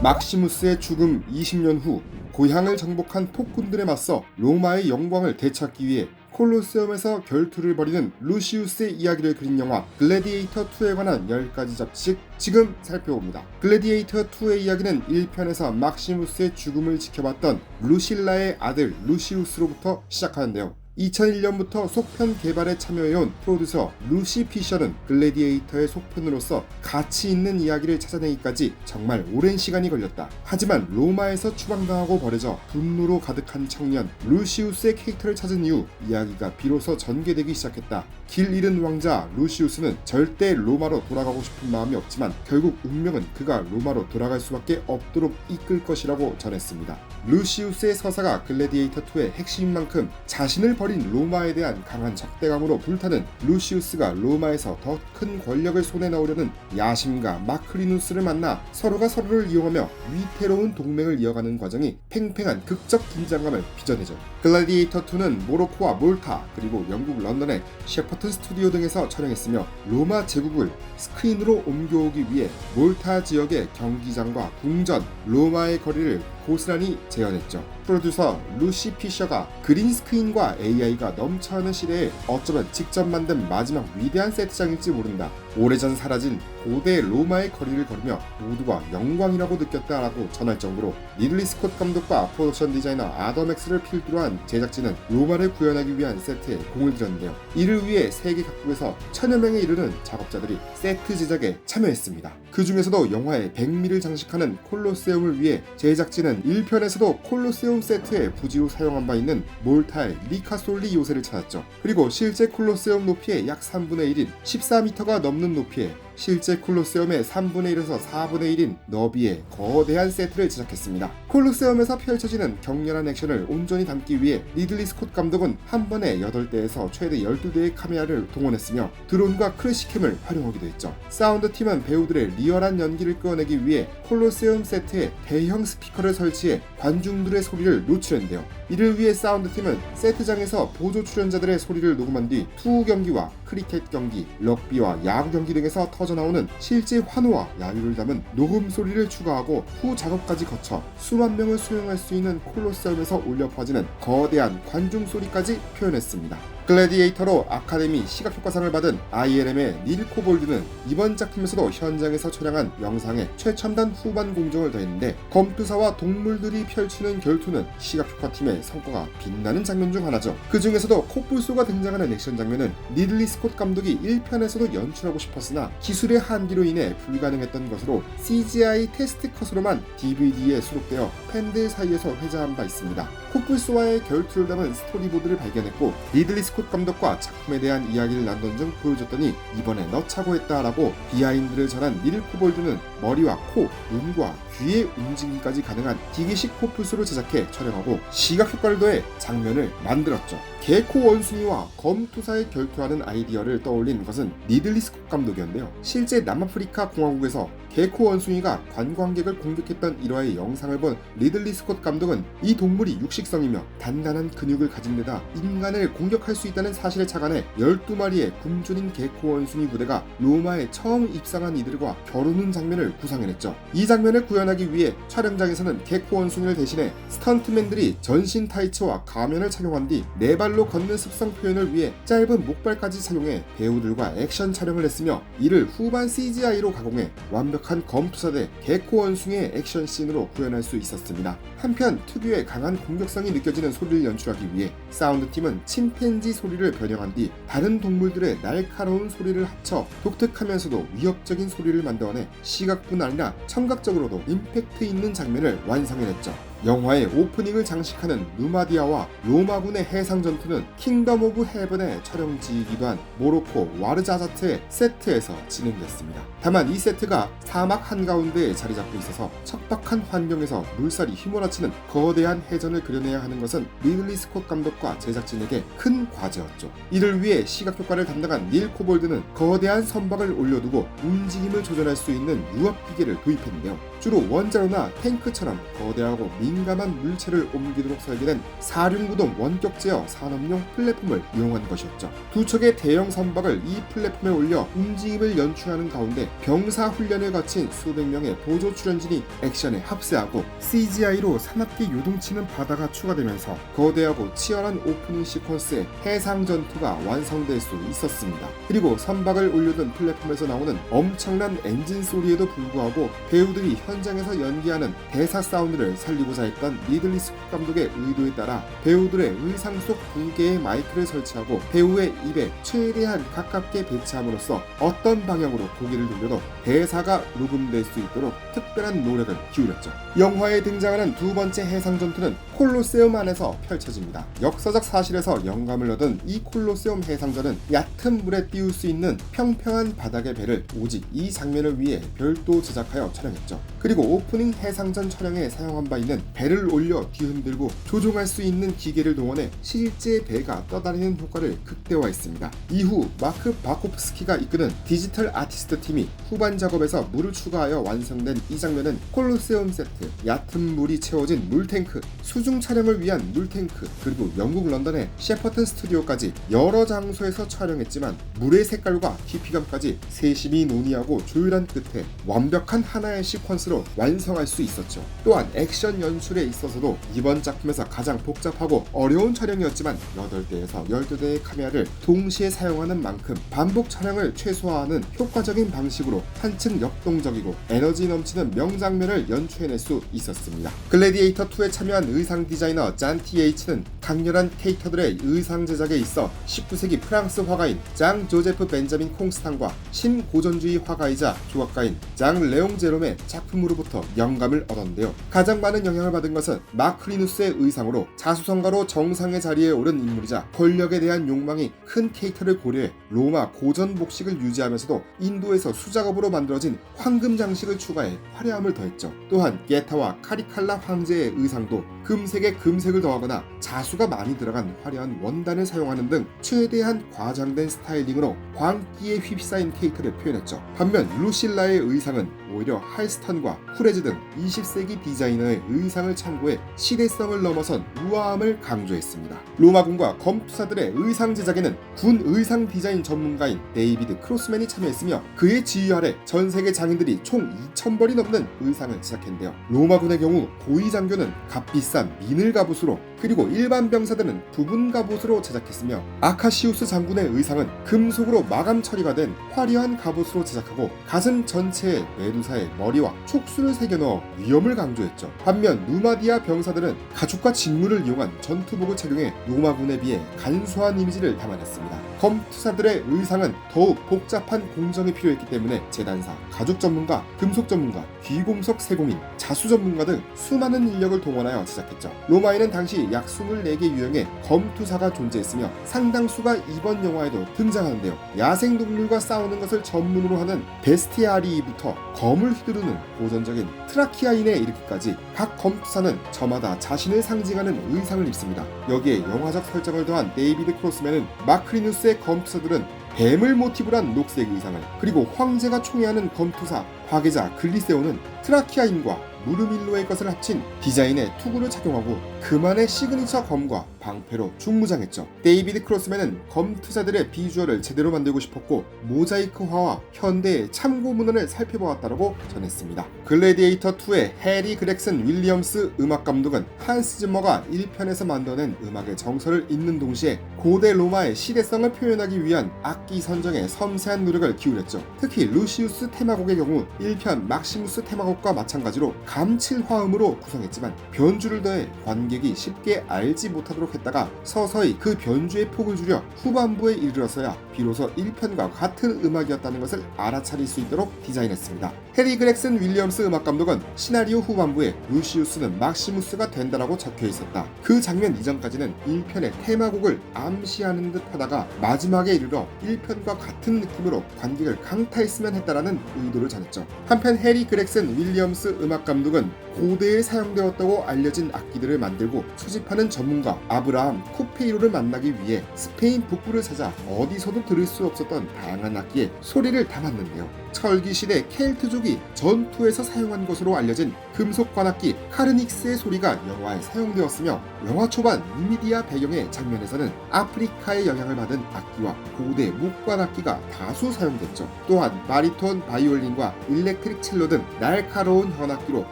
막시무스의 죽음 20년 후 고향을 정복한 폭군들에 맞서 로마의 영광을 되찾기 위해 콜로세움에서 결투를 벌이는 루시우스의 이야기를 그린 영화 글래디에이터 2에 관한 10가지 잡식 지금 살펴봅니다. 글래디에이터 2의 이야기는 1편에서 막시무스의 죽음을 지켜봤던 루실라의 아들 루시우스로부터 시작하는데요. 2001년부터 속편 개발에 참여해온 프로듀서 루시 피셔는 글래디에이터의 속편으로서 가치 있는 이야기를 찾아내기까지 정말 오랜 시간이 걸렸다. 하지만 로마에서 추방당하고 버려져 분노로 가득한 청년 루시우스의 캐릭터를 찾은 이후 이야기가 비로소 전개되기 시작했다. 길 잃은 왕자 루시우스는 절대 로마로 돌아가고 싶은 마음이 없지만 결국 운명은 그가 로마로 돌아갈 수밖에 없도록 이끌 것이라고 전했습니다. 루시우스의 서사가 글래디에이터 2의 핵심인 만큼 자신을 버린 로마에 대한 강한 적대감으로 불타는 루시우스가 로마에서 더 큰 권력을 손에 넣으려는 야심가 마크리누스를 만나 서로가 서로를 이용하며 위태로운 동맹을 이어가는 과정이 팽팽한 극적 긴장감을 빚어내죠. 글래디에이터 2는 모로코와 몰타 그리고 영국 런던의 셰퍼튼 스튜디오 등에서 촬영했으며 로마 제국을 스크린으로 옮겨오기 위해 몰타 지역의 경기장과 궁전, 로마의 거리를 고스란히 재현했죠. 프로듀서 루시 피셔가 그린 스크린과 AI가 넘쳐나는 시대에 어쩌면 직접 만든 마지막 위대한 세트장일지 모른다. 오래전 사라진 고대 로마의 거리를 걸으며 모두가 영광이라고 느꼈다라고 전할 정도로 리들리 스콧 감독과 프로덕션 디자이너 아더 맥스를 필두로 한 제작진은 로마를 구현하기 위한 세트에 공을 들였는데요. 이를 위해 세계 각국에서 1000여 명에 이르는 작업자들이 세트 제작에 참여했습니다. 그 중에서도 영화의 백미를 장식하는 콜로세움을 위해 제작진은 1편에서도 콜로세움 세트에 부지로 사용한 바 있는 몰타의 리카솔리 요새를 찾았죠. 그리고 실제 콜로세움 높이의 약 3분의 1인 14m가 넘는 높이에 실제 콜로세움의 3분의 1에서 4분의 1인 너비의 거대한 세트를 제작했습니다. 콜로세움에서 펼쳐지는 격렬한 액션을 온전히 담기 위해 리들리 스콧 감독은 한 번에 8대에서 최대 12대의 카메라를 동원했으며 드론과 크래시캠을 활용하기도 했죠. 사운드 팀은 배우들의 리얼한 연기를 끌어내기 위해 콜로세움 세트에 대형 스피커를 설치해 관중들의 소리를 노출했는데요. 이를 위해 사운드 팀은 세트장에서 보조 출연자들의 소리를 녹음한 뒤 투구 경기와 크리켓 경기, 럭비와 야구 경기 등에서 터져나오는 실제 환호와 야유를 담은 녹음 소리를 추가하고 후 작업까지 거쳐 수만 명을 수용할 수 있는 콜로세움에서 울려 퍼지는 거대한 관중 소리까지 표현했습니다. 글래디에이터로 아카데미 시각효과상을 받은 ILM의 닐 코볼드는 이번 작품에서도 현장에서 촬영한 영상에 최첨단 후반 공정을 더했는데 검투사와 동물들이 펼치는 결투는 시각효과팀의 성과가 빛나는 장면 중 하나죠. 그 중에서도 코뿔소가 등장하는 액션 장면은 리들리 스콧 감독이 1편에서도 연출하고 싶었으나 기술의 한계로 인해 불가능했던 것으로 CGI 테스트 컷으로만 DVD에 수록되어 팬들 사이에서 회자한 바 있습니다. 코뿔소와의 결투를 담은 스토리보드를 발견했고 리들리 스콧 감독과 작품에 대한 이야기를 나눈 중 보여줬더니 이번에 넣자고 했다라고 비하인드를 전한 닐 코볼드는 머리와 코, 눈과 귀의 움직임까지 가능한 기계식 코뿔소를 제작해 촬영하고 시각효과를 더해 장면을 만들었죠. 개코 원숭이와 검투사의 결투하는 아이디어를 떠올린 것은 리들리 스콧 감독이었는데요. 실제 남아프리카 공화국에서 개코 원숭이가 관광객을 공격했던 일화의 영상을 본 리들리 스콧 감독은 이 동물이 육식성이며 단단한 근육을 가진 데다 인간을 공격할 수 있다는 사실에 착안해 12마리의 굶주린 개코 원숭이 부대가 로마에 처음 입상한 이들과 겨루는 장면을 구상해냈죠. 이 장면을 구현하기 위해 촬영장에서는 개코 원숭이를 대신해 스턴트맨들이 전신 타이츠와 가면을 착용한 뒤 네 발로 걷는 습성 표현을 위해 짧은 목발까지 착용해 배우들과 액션 촬영을 했으며 이를 후반 CGI로 가공해 완벽한 검투사 대 개코 원숭이의 액션 씬으로 구현할 수 있었습니다. 한편 특유의 강한 공격성이 느껴지는 소리를 연출하기 위해 사운드팀은 침팬지 소리를 변형한 뒤 다른 동물들의 날카로운 소리를 합쳐 독특하면서도 위협적인 소리를 만들어내 시각뿐 아니라 청각적으로도 임팩트 있는 장면을 완성해냈죠. 영화의 오프닝을 장식하는 누마디아와 로마군의 해상 전투는 킹덤 오브 헤븐의 촬영지이기도 한 모로코 와르자자트의 세트에서 진행됐습니다. 다만 이 세트가 사막 한가운데에 자리 잡고 있어서 척박한 환경에서 물살이 휘몰아치는 거대한 해전을 그려내야 하는 것은 리들리 스콧 감독과 제작진에게 큰 과제였죠. 이를 위해 시각효과를 담당한 닐 코볼드는 거대한 선박을 올려두고 움직임을 조절할 수 있는 유압 기계를 도입했는데요. 주로 원자로나 탱크처럼 거대하고 민감한 물체를 옮기도록 설계된 4륜구동 원격 제어 산업용 플랫폼을 이용한 것이었죠. 두 척의 대형 선박을 이 플랫폼에 올려 움직임을 연출하는 가운데 병사 훈련을 거친 수백 명의 보조 출연진이 액션에 합세하고 CGI로 사납게 요동치는 바다가 추가되면서 거대하고 치열한 오프닝 시퀀스의 해상 전투가 완성될 수 있었습니다. 그리고 선박을 올려둔 플랫폼에서 나오는 엄청난 엔진 소리에도 불구하고 배우들이 현장에서 연기하는 대사 사운드를 살리고자 했던 리들리 스콧 감독의 의도에 따라 배우들의 의상 속 2개의 마이크를 설치하고 배우의 입에 최대한 가깝게 배치함으로써 어떤 방향으로 고개를 돌려도 대사가 녹음될 수 있도록 특별한 노력을 기울였죠. 영화에 등장하는 두 번째 해상 전투는 콜로세움 안에서 펼쳐집니다. 역사적 사실에서 영감을 얻은 이 콜로세움 해상전은 얕은 물에 띄울 수 있는 평평한 바닥의 배를 오직 이 장면을 위해 별도 제작하여 촬영했죠. 그리고 오프닝 해상전 촬영에 사용한 바 있는 배를 올려 뒤흔들고 조종할 수 있는 기계를 동원해 실제 배가 떠다니는 효과를 극대화했습니다. 이후 마크 바코프스키가 이끄는 디지털 아티스트 팀이 후반 작업에서 물을 추가하여 완성된 이 장면은 콜로세움 세트, 얕은 물이 채워진 물탱크, 수중 촬영을 위한 물탱크, 그리고 영국 런던의 셰퍼튼 스튜디오까지 여러 장소에서 촬영했지만 물의 색깔과 깊이감까지 세심히 논의하고 조율한 끝에 완벽한 하나의 시퀀스로 완성할 수 있었죠. 또한 액션 연출에 있어서도 이번 작품에서 가장 복잡하고 어려운 촬영이었지만 8대에서 12대의 카메라를 동시에 사용하는 만큼 반복 촬영을 최소화하는 효과적인 방식으로 한층 역동적이고 에너지 넘치는 명장면을 연출해낼 수 있었습니다. 글래디에이터 2에 참여한 의상 디자이너 잔 TH는 강렬한 캐릭터들의 의상 제작에 있어 19세기 프랑스 화가인 장 조제프 벤자민 콩스탄과 신고전주의 화가이자 조각가인 장 레옹 제롬의 작품으로부터 영감을 얻었는데요. 가장 많은 영향을 받은 것은 마크리누스의 의상으로 자수성가로 정상의 자리에 오른 인물이자 권력에 대한 욕망이 큰 캐릭터를 고려해 로마 고전 복식을 유지하면서도 인도에서 수작업으로 만들어진 황금 장식을 추가해 화려함을 더했죠. 또한 게타와 카리칼라 황제의 의상도 금색에 금색을 더하거나 자수가 많이 들어간 화려한 원단을 사용하는 등 최대한 과장된 스타일링으로 광기에 휩싸인 캐릭터를 표현했죠. 반면 루실라의 의상은 오히려 할스턴과 후레즈 등 20세기 디자이너의 의상을 참고해 시대성을 넘어선 우아함을 강조했습니다. 로마군과 검투사들의 의상 제작에는 군 의상 디자인 전문가인 데이비드 크로스맨이 참여했으며 그의 지휘 아래 전 세계 장인들이 총 2,000벌이 넘는 의상을 제작했는데요. 로마군의 경우 고위 장교는 값비싼 미늘 갑옷으로, 그리고 일반 병사들은 부분 갑옷으로 제작했으며 아카시우스 장군의 의상은 금속으로 마감 처리가 된 화려한 갑옷으로 제작하고 가슴 전체에 메두사의 머리와 촉수를 새겨넣어 위엄을 강조했죠. 반면 누마디아 병사들은 가죽과 직물을 이용한 전투복을 착용해 로마군에 비해 간소한 이미지를 담아냈습니다. 검투사들의 의상은 더욱 복잡한 공정이 필요했기 때문에 재단사, 가죽 전문가, 금속 전문가, 귀금속 세공인, 자수 전문가 등 수많은 인력을 동원하여 제작했죠. 로마에는 당시 약 24개 유형의 검투사가 존재했으며 상당수가 이번 영화에도 등장하는데요. 야생동물과 싸우는 것을 전문으로 하는 베스티아리부터 검을 휘두르는 고전적인 트라키아인에 이르기까지 각 검투사는 저마다 자신을 상징하는 의상을 입습니다. 여기에 영화적 설정을 더한 데이비드 크로스맨은 마크리누스의 검투사들은 뱀을 모티브로 한 녹색 의상을, 그리고 황제가 총애하는 검투사 화계자 글리세오는 트라키아인과 무르밀로의 것을 합친 디자인의 투구를 착용하고 그만의 시그니처 검과 방패로 중무장했죠. 데이비드 크로스맨은 검투사들의 비주얼을 제대로 만들고 싶었고 모자이크화와 현대의 참고 문헌을 살펴보았다고 전했습니다. 글래디에이터 2의 해리 그렉슨 윌리엄스 음악 감독은 한스 짐머가 1편에서 만들어낸 음악의 정서를 잇는 동시에 고대 로마의 시대성을 표현하기 위한 악기 선정에 섬세한 노력을 기울였죠. 특히 루시우스 테마곡의 경우 1편 막시무스 테마곡과 마찬가지로 감칠 화음으로 구성했지만 변주를 더해 관객이 쉽게 알지 못하도록 했다가 서서히 그 변주의 폭을 줄여 후반부에 이르러서야 비로소 1편과 같은 음악이었다는 것을 알아차릴 수 있도록 디자인했습니다. 해리 그렉슨 윌리엄스 음악 감독은 시나리오 후반부에 루시우스는 막시무스가 된다라고 적혀 있었다. 그 장면 이전까지는 1편의 테마곡을 암시하는 듯 하다가 마지막에 이르러 1편과 같은 느낌으로 관객을 강타했으면 했다라는 의도를 전했죠. 한편 해리 그렉슨 윌리엄스 음악 감독은 고대에 사용되었다고 알려진 악기들을 만들고 수집하는 전문가 아브라함 쿠페이로를 만나기 위해 스페인 북부를 찾아 어디서도 들을 수 없었던 다양한 악기에 소리를 담았는데요. 철기시대 켈트족이 전투에서 사용한 것으로 알려진 금속 관악기 카르닉스의 소리가 영화에 사용되었으며 영화 초반 누미디아 배경의 장면에서는 아프리카의 영향을 받은 악기와 고대 묵관악기가 다수 사용됐죠. 또한 바리톤 바이올린과 일렉트릭 첼로 등 날카로운 현악기로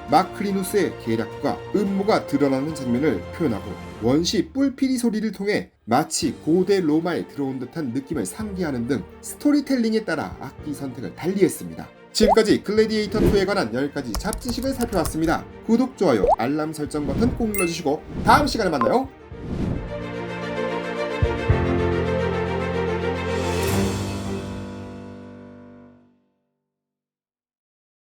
마크리누스의 계략과 음모가 드러나는 장면을 표현하고 원시 뿔피리 소리를 통해 마치 고대 로마에 들어온 듯한 느낌을 상기하는 등 스토리텔링에 따라 악기 선택을 달리했습니다. 지금까지 글래디에이터 2에 관한 10가지 잡지식을 살펴봤습니다. 구독, 좋아요, 알람 설정 버튼 꼭 눌러주시고 다음 시간에 만나요.